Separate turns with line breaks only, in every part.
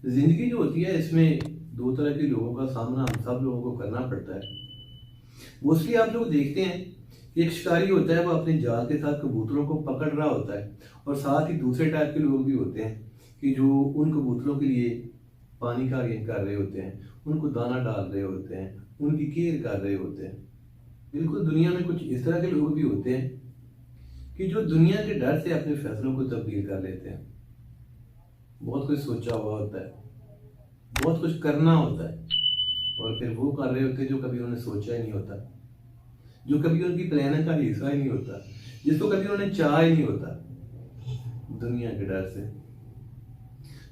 ज़िंदगी जो होती है इसमें दो तरह के लोगों का सामना हम सब लोगों को करना पड़ता है। मोस्टली आप लोग देखते हैं कि एक शिकारी होता है, वो अपने जाल के साथ कबूतरों को पकड़ रहा होता है, और साथ ही दूसरे टाइप के लोग भी होते हैं कि जो उन कबूतरों के लिए पानी का अरेंज कर रहे होते हैं, उनको दाना डाल रहे होते हैं, उनकी केयर कर रहे होते हैं। बिल्कुल दुनिया में कुछ इस तरह के लोग भी होते हैं कि जो दुनिया के डर से अपने फैसलों को तब्दील कर लेते हैं। बहुत कुछ सोचा हुआ होता है, बहुत कुछ करना होता है, और फिर वो कर रहे होते हैं जो कभी उन्होंने सोचा ही नहीं होता, जो कभी उनकी प्लान का हिस्सा ही नहीं होता, जिसको कभी उन्होंने चाहा ही नहीं होता, दुनिया के डर से।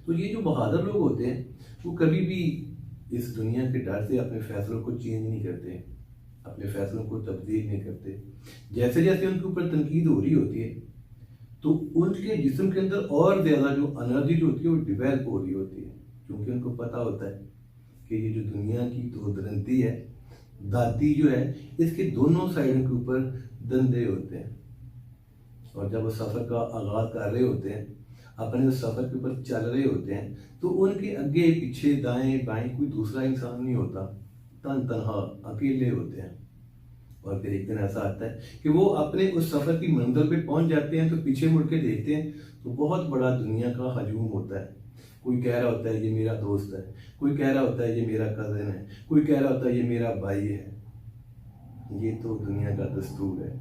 तो ये जो बहादुर लोग होते हैं वो कभी भी इस दुनिया के डर से अपने फैसलों को चेंज नहीं करते, अपने फैसलों को तब्दील नहीं करते। जैसे जैसे उनके ऊपर तनकीद हो रही होती है तो उनके जिस्म के अंदर और ज्यादा जो एनर्जी जो होती है वो डिवेल्प हो रही होती है, क्योंकि उनको पता होता है कि ये जो दुनिया की दो दरंती है, दाती जो है, इसके दोनों साइडों के ऊपर दंदे होते हैं। और जब वो सफ़र का आगाज़ कर रहे होते हैं, अपने उस सफ़र के ऊपर चल रहे होते हैं, तो उनके आगे पीछे दाएं बाएं कोई दूसरा इंसान नहीं होता, तन तनहा अकेले होते हैं। और फिर एक दिन ऐसा आता है कि वो अपने उस सफ़र की मंजिल पे पहुंच जाते हैं, तो पीछे मुड़ के देखते हैं तो बहुत बड़ा दुनिया का हजूम होता है। कोई कह रहा होता है ये मेरा दोस्त है, कोई कह रहा होता है ये मेरा कज़न है, कोई कह रहा होता है ये मेरा भाई है। ये तो दुनिया का दस्तूर है।